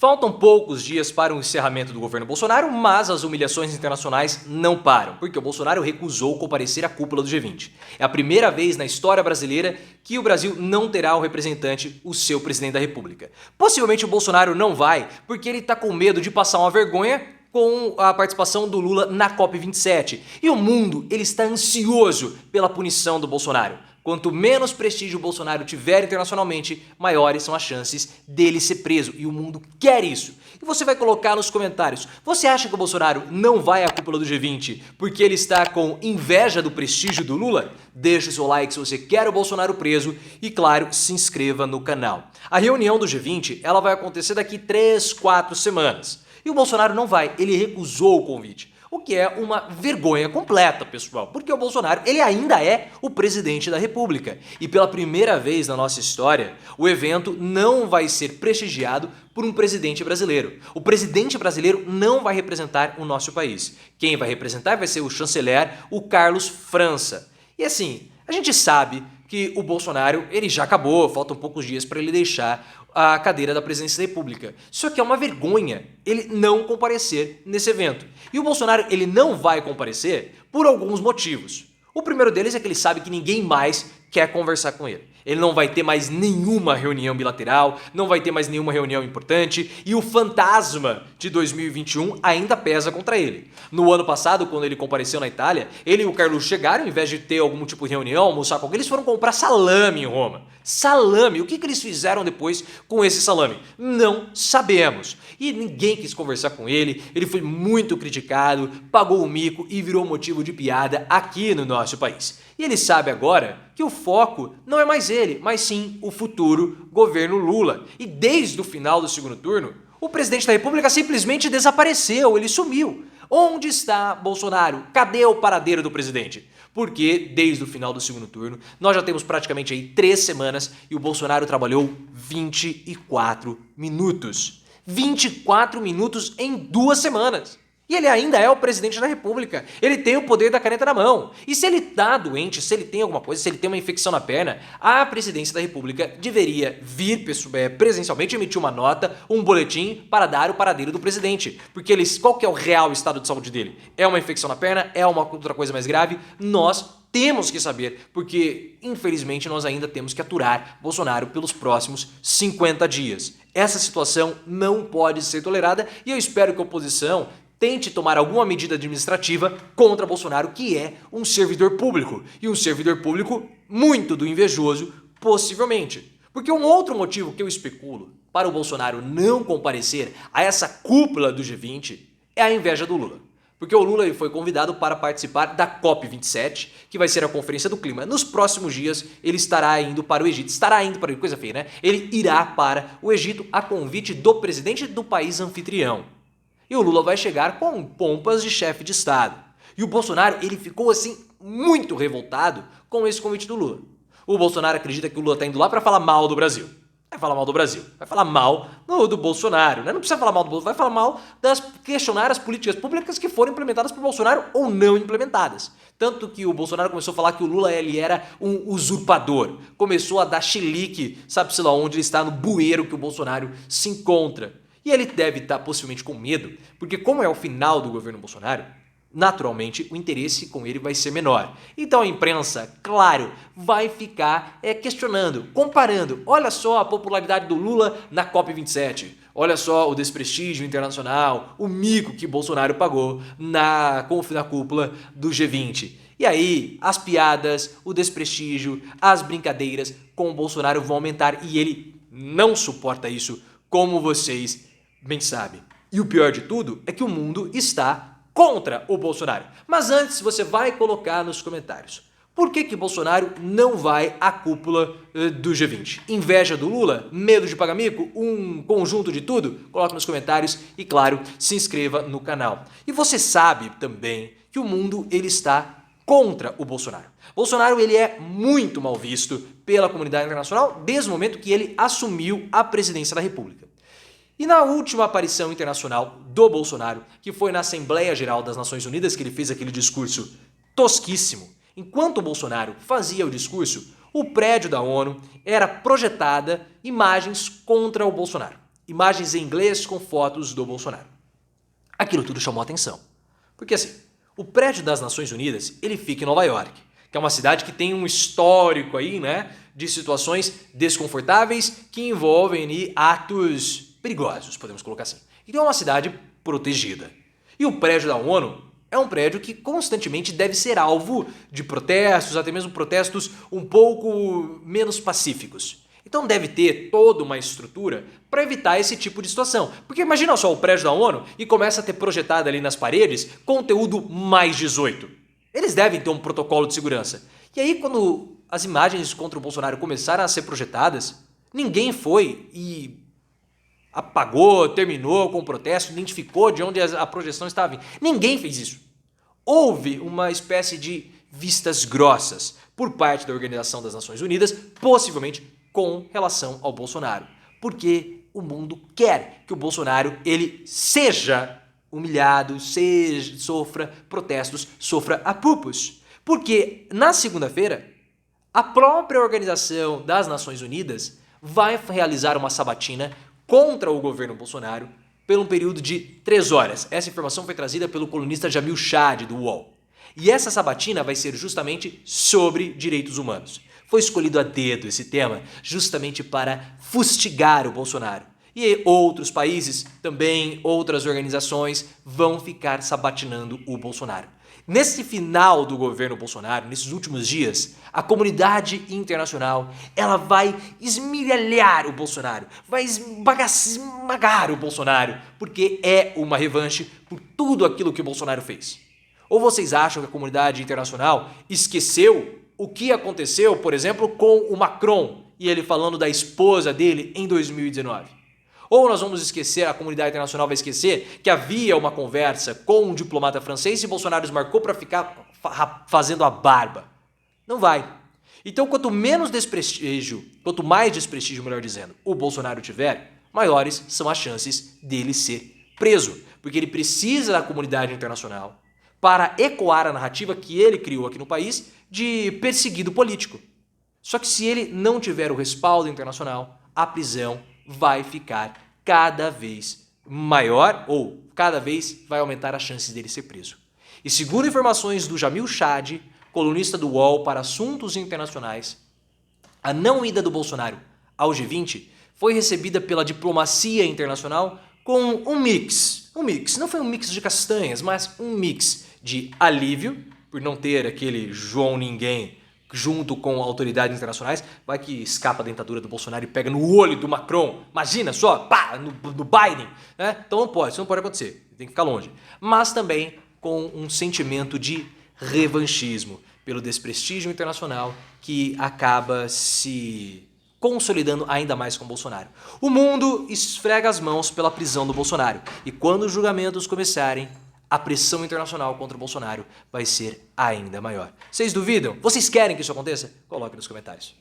Faltam poucos dias para o encerramento do governo Bolsonaro, mas as humilhações internacionais não param, porque o Bolsonaro recusou comparecer à cúpula do G20. É a primeira vez na história brasileira que o Brasil não terá um representante, o seu presidente da República. Possivelmente o Bolsonaro não vai, porque ele está com medo de passar uma vergonha com a participação do Lula na COP27. E o mundo, ele está ansioso pela punição do Bolsonaro. Quanto menos prestígio o Bolsonaro tiver internacionalmente, maiores são as chances dele ser preso. E o mundo quer isso. E você vai colocar nos comentários, você acha que o Bolsonaro não vai à cúpula do G20 porque ele está com inveja do prestígio do Lula? Deixe o seu like se você quer o Bolsonaro preso e, claro, se inscreva no canal. A reunião do G20 ela vai acontecer daqui 3, 4 semanas. E o Bolsonaro não vai, ele recusou o convite. O que é uma vergonha completa, pessoal, porque o Bolsonaro ele ainda é o presidente da República. E pela primeira vez na nossa história, o evento não vai ser prestigiado por um presidente brasileiro. O presidente brasileiro não vai representar o nosso país. Quem vai representar vai ser o chanceler, o Carlos França. E assim, a gente sabe que o Bolsonaro ele já acabou, faltam poucos dias para ele deixar a cadeira da presidência da República. Só que é uma vergonha ele não comparecer nesse evento. E o Bolsonaro ele não vai comparecer por alguns motivos. O primeiro deles é que ele sabe que ninguém mais quer conversar com ele. Ele não vai ter mais nenhuma reunião bilateral, não vai ter mais nenhuma reunião importante e o fantasma de 2021 ainda pesa contra ele. No ano passado, quando ele compareceu na Itália, ele e o Carlos chegaram, ao invés de ter algum tipo de reunião, almoçar com alguém, eles foram comprar salame em Roma. Salame! O que eles fizeram depois com esse salame? Não sabemos. E ninguém quis conversar com ele, ele foi muito criticado, pagou o mico e virou motivo de piada aqui no nosso país. E ele sabe agora que o foco não é mais ele, mas sim o futuro governo Lula. E desde o final do segundo turno, o presidente da República simplesmente desapareceu, ele sumiu. Onde está Bolsonaro? Cadê o paradeiro do presidente? Porque desde o final do segundo turno, nós já temos praticamente aí 3 semanas e o Bolsonaro trabalhou 24 minutos. 24 minutos em 2 semanas. E ele ainda é o presidente da República. Ele tem o poder da caneta na mão. E se ele tá doente, se ele tem alguma coisa, se ele tem uma infecção na perna, a presidência da República deveria vir presencialmente emitir uma nota, um boletim para dar o paradeiro do presidente. Porque qual que é o real estado de saúde dele? É uma infecção na perna? É uma outra coisa mais grave? Nós temos que saber, porque infelizmente nós ainda temos que aturar Bolsonaro pelos próximos 50 dias. Essa situação não pode ser tolerada e eu espero que a oposição tente tomar alguma medida administrativa contra Bolsonaro, que é um servidor público. E um servidor público muito do invejoso, possivelmente. Porque um outro motivo que eu especulo para o Bolsonaro não comparecer a essa cúpula do G20 é a inveja do Lula. Porque o Lula foi convidado para participar da COP27, que vai ser a Conferência do Clima. Nos próximos dias, ele estará indo para o Egito. Coisa feia, né? Ele irá para o Egito a convite do presidente do país anfitrião. E o Lula vai chegar com pompas de chefe de Estado. E o Bolsonaro, ele ficou assim muito revoltado com esse convite do Lula. O Bolsonaro acredita que o Lula está indo lá para falar mal do Brasil. Vai falar mal do Brasil. Vai falar mal do Bolsonaro. Né? Não precisa falar mal do Bolsonaro, vai falar mal questionar as políticas públicas que foram implementadas por Bolsonaro ou não implementadas. Tanto que o Bolsonaro começou a falar que o Lula ele era um usurpador. Começou a dar chilique, sabe-se lá onde ele está, no bueiro que o Bolsonaro se encontra. E ele deve estar possivelmente com medo, porque como é o final do governo Bolsonaro, naturalmente o interesse com ele vai ser menor. Então a imprensa, claro, vai ficar questionando, comparando. Olha só a popularidade do Lula na COP27. Olha só o desprestígio internacional, o mico que Bolsonaro pagou na cúpula do G20. E aí, as piadas, o desprestígio, as brincadeiras com o Bolsonaro vão aumentar e ele não suporta isso, como vocês bem sabem. E o pior de tudo é que o mundo está contra o Bolsonaro. Mas antes você vai colocar nos comentários. Por que Bolsonaro não vai à cúpula do G20? Inveja do Lula? Medo de pagar mico? Um conjunto de tudo? Coloque nos comentários e, claro, se inscreva no canal. E você sabe também que o mundo ele está contra o Bolsonaro. Bolsonaro ele é muito mal visto pela comunidade internacional desde o momento que ele assumiu a presidência da República. E na última aparição internacional do Bolsonaro, que foi na Assembleia Geral das Nações Unidas, que ele fez aquele discurso tosquíssimo, enquanto o Bolsonaro fazia o discurso, o prédio da ONU era projetada imagens contra o Bolsonaro. imagens em inglês com fotos do Bolsonaro. Aquilo tudo chamou atenção. Porque assim, o prédio das Nações Unidas, ele fica em Nova York, que é uma cidade que tem um histórico aí, né, de situações desconfortáveis que envolvem ali atos perigosos, podemos colocar assim. Então é uma cidade protegida. E o prédio da ONU é um prédio que constantemente deve ser alvo de protestos, até mesmo protestos um pouco menos pacíficos. Então deve ter toda uma estrutura para evitar esse tipo de situação. Porque imagina só o prédio da ONU e começa a ter projetado ali nas paredes conteúdo mais 18. Eles devem ter um protocolo de segurança. E aí quando as imagens contra o Bolsonaro começaram a ser projetadas, ninguém foi e apagou, terminou com o protesto, identificou de onde a projeção estava vindo. Ninguém fez isso. Houve uma espécie de vistas grossas por parte da Organização das Nações Unidas, possivelmente com relação ao Bolsonaro. Porque o mundo quer que o Bolsonaro ele seja humilhado, sofra protestos, sofra apupos. Porque na segunda-feira, a própria Organização das Nações Unidas vai realizar uma sabatina contra o governo Bolsonaro por um período de 3 horas. Essa informação foi trazida pelo colunista Jamil Chad, do UOL. E essa sabatina vai ser justamente sobre direitos humanos. Foi escolhido a dedo esse tema justamente para fustigar o Bolsonaro. E outros países, também outras organizações, vão ficar sabatinando o Bolsonaro. Nesse final do governo Bolsonaro, nesses últimos dias, a comunidade internacional ela vai esmirilhar o Bolsonaro, vai esmagar o Bolsonaro, porque é uma revanche por tudo aquilo que o Bolsonaro fez. Ou vocês acham que a comunidade internacional esqueceu o que aconteceu, por exemplo, com o Macron e ele falando da esposa dele em 2019? Ou nós vamos esquecer, a comunidade internacional vai esquecer que havia uma conversa com um diplomata francês e Bolsonaro desmarcou para ficar fazendo a barba? Não vai. Então, quanto mais desprestígio, melhor dizendo, o Bolsonaro tiver, maiores são as chances dele ser preso. Porque ele precisa da comunidade internacional para ecoar a narrativa que ele criou aqui no país de perseguido político. Só que se ele não tiver o respaldo internacional, a prisão vai ficar cada vez maior ou cada vez vai aumentar as chances dele ser preso. E segundo informações do Jamil Chad, colunista do UOL para assuntos internacionais, a não ida do Bolsonaro ao G20 foi recebida pela diplomacia internacional com um mix. Não foi um mix de castanhas, mas um mix de alívio por não ter aquele João Ninguém junto com autoridades internacionais, vai que escapa a dentadura do Bolsonaro e pega no olho do Macron, imagina só, pá, no Biden, né? Então isso não pode acontecer, tem que ficar longe. Mas também com um sentimento de revanchismo pelo desprestígio internacional que acaba se consolidando ainda mais com o Bolsonaro. O mundo esfrega as mãos pela prisão do Bolsonaro e quando os julgamentos começarem, a pressão internacional contra o Bolsonaro vai ser ainda maior. Vocês duvidam? Vocês querem que isso aconteça? Coloque nos comentários.